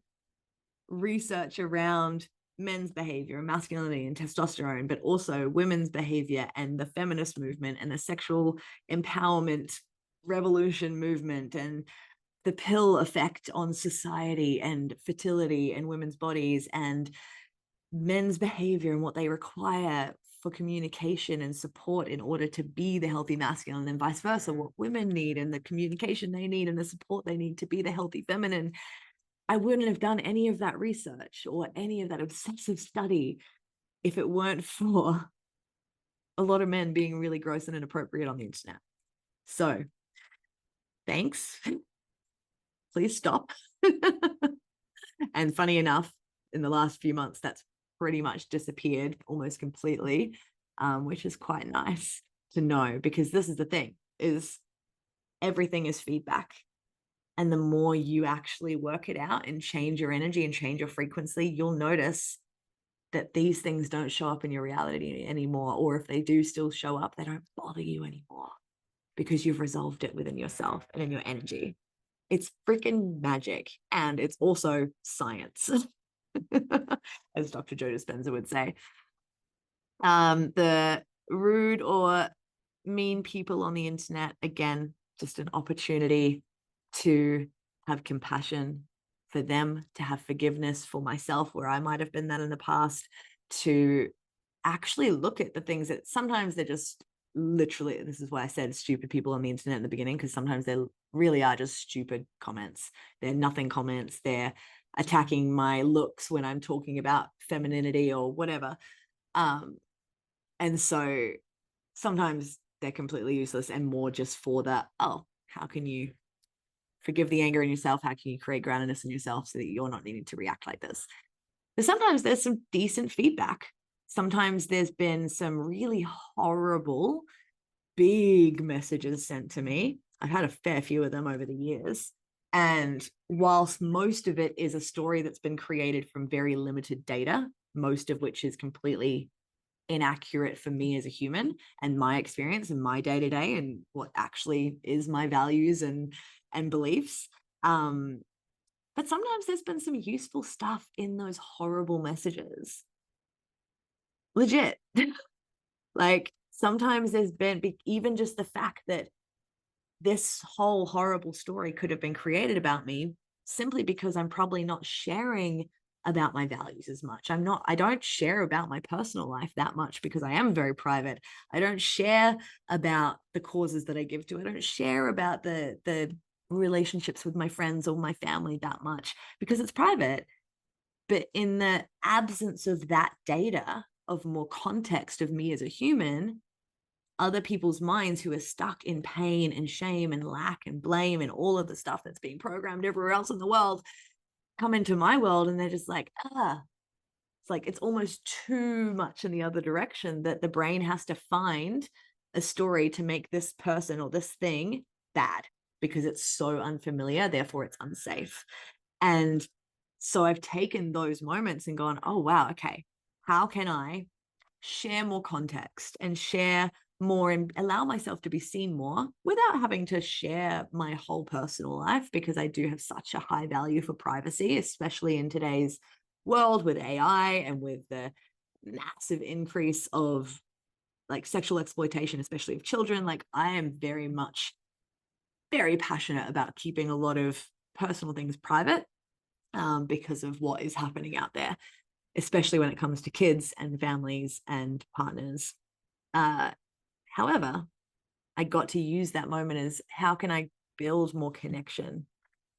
research around men's behavior, masculinity and testosterone, but also women's behavior and the feminist movement and the sexual empowerment revolution movement and the pill effect on society and fertility and women's bodies and men's behavior and what they require for communication and support in order to be the healthy masculine, and vice versa, what women need and the communication they need and the support they need to be the healthy feminine. I wouldn't have done any of that research or any of that obsessive study if it weren't for a lot of men being really gross and inappropriate on the internet. So thanks. Please stop. And funny enough, in the last few months, that's pretty much disappeared almost completely, which is quite nice to know, because this is the thing, is everything is feedback. And the more you actually work it out and change your energy and change your frequency, you'll notice that these things don't show up in your reality anymore. Or if they do still show up, they don't bother you anymore because you've resolved it within yourself and in your energy. It's freaking magic. And it's also science, as Dr. Joe Dispenza would say. The rude or mean people on the internet, again, just an opportunity to have compassion for them, to have forgiveness for myself where I might have been that in the past, to actually look at the things that sometimes they're just literally, this is why I said stupid people on the internet in the beginning, because sometimes they really are just stupid comments. They're nothing comments. They're attacking my looks when I'm talking about femininity or whatever. And so sometimes they're completely useless and more just for that, oh, how can you forgive the anger in yourself? How can you create groundedness in yourself so that you're not needing to react like this? But sometimes there's some decent feedback. Sometimes there's been some really horrible, big messages sent to me. I've had a fair few of them over the years. And whilst most of it is a story that's been created from very limited data, most of which is completely inaccurate for me as a human and my experience and my day-to-day and what actually is my values and beliefs, but sometimes there's been some useful stuff in those horrible messages, legit. Like sometimes there's been even just the fact that this whole horrible story could have been created about me simply because I'm probably not sharing about my values as much. I don't share about my personal life that much because I am very private. I don't share about the causes that I give to. I don't share about the relationships with my friends or my family that much because it's private. But in the absence of that data of more context of me as a human, other people's minds who are stuck in pain and shame and lack and blame and all of the stuff that's being programmed everywhere else in the world come into my world, and they're just like, it's like it's almost too much in the other direction, that the brain has to find a story to make this person or this thing bad because it's so unfamiliar, therefore it's unsafe. And so I've taken those moments and gone, oh wow, okay, how can I share more context and share more and allow myself to be seen more without having to share my whole personal life, because I do have such a high value for privacy, especially in today's world with AI and with the massive increase of like sexual exploitation, especially of children. Like I am very much very passionate about keeping a lot of personal things private, because of what is happening out there, especially when it comes to kids and families and partners. However, I got to use that moment as how can I build more connection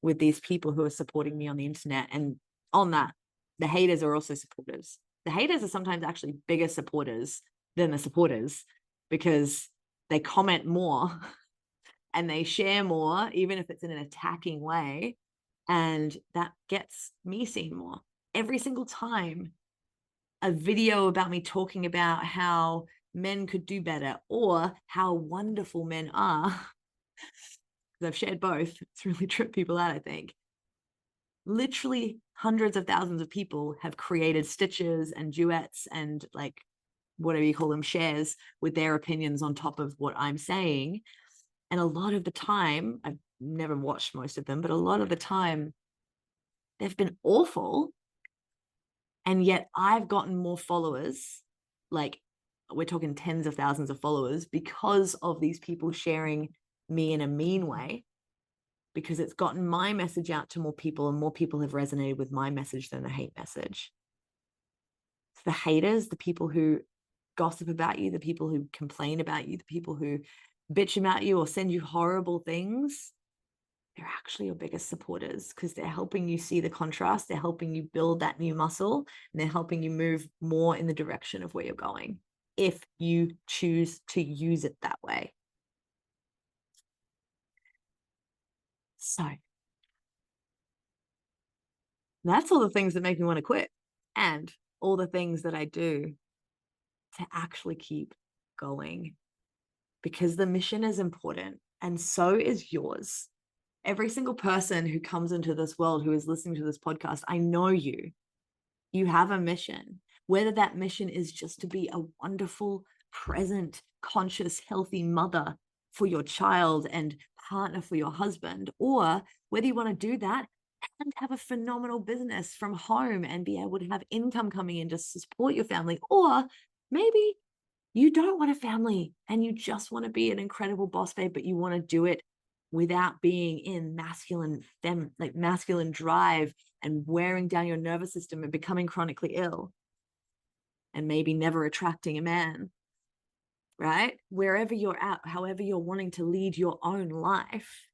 with these people who are supporting me on the internet? And on that, the haters are also supporters. The haters are sometimes actually bigger supporters than the supporters, because they comment more and they share more, even if it's in an attacking way. And that gets me seen more. Every single time a video about me talking about how men could do better or how wonderful men are, because I've shared both, it's really tripped people out, I think. Literally hundreds of thousands of people have created stitches and duets and like whatever you call them, shares with their opinions on top of what I'm saying. And a lot of the time, I've never watched most of them, but a lot of the time they've been awful. And yet I've gotten more followers, like we're talking tens of thousands of followers, because of these people sharing me in a mean way, because it's gotten my message out to more people and more people have resonated with my message than the hate message. So the haters, the people who gossip about you, the people who complain about you, the people who bitch about you or send you horrible things, they're actually your biggest supporters, because they're helping you see the contrast. They're helping you build that new muscle, and they're helping you move more in the direction of where you're going, if you choose to use it that way. So that's all the things that make me want to quit, and all the things that I do to actually keep going, because the mission is important and so is yours. Every single person who comes into this world who is listening to this podcast, I know you. You have a mission, whether that mission is just to be a wonderful, present, conscious, healthy mother for your child and partner for your husband, or whether you want to do that and have a phenomenal business from home and be able to have income coming in to support your family, or maybe you don't want a family and you just want to be an incredible boss babe, but you want to do it without being in masculine drive and wearing down your nervous system and becoming chronically ill and maybe never attracting a man, right? Wherever you're at, however you're wanting to lead your own life,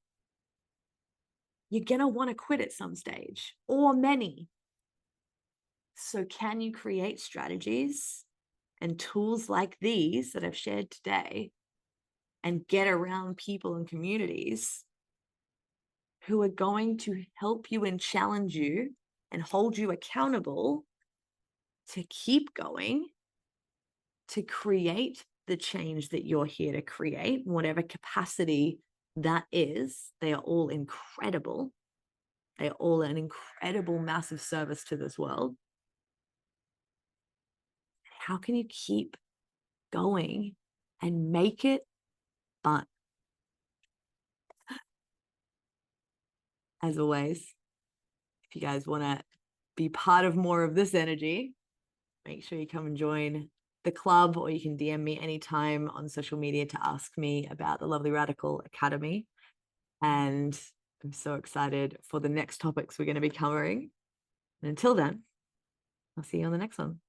you're going to want to quit at some stage, or many. So can you create strategies and tools like these that I've shared today and get around people and communities who are going to help you and challenge you and hold you accountable to keep going, to create the change that you're here to create, whatever capacity that is? They are all incredible. They are all an incredible, massive service to this world. How can you keep going and make it fun? As always, if you guys want to be part of more of this energy, make sure you come and join the club, or you can DM me anytime on social media to ask me about the Lovely Radical Academy. And I'm so excited for the next topics we're going to be covering. And until then, I'll see you on the next one.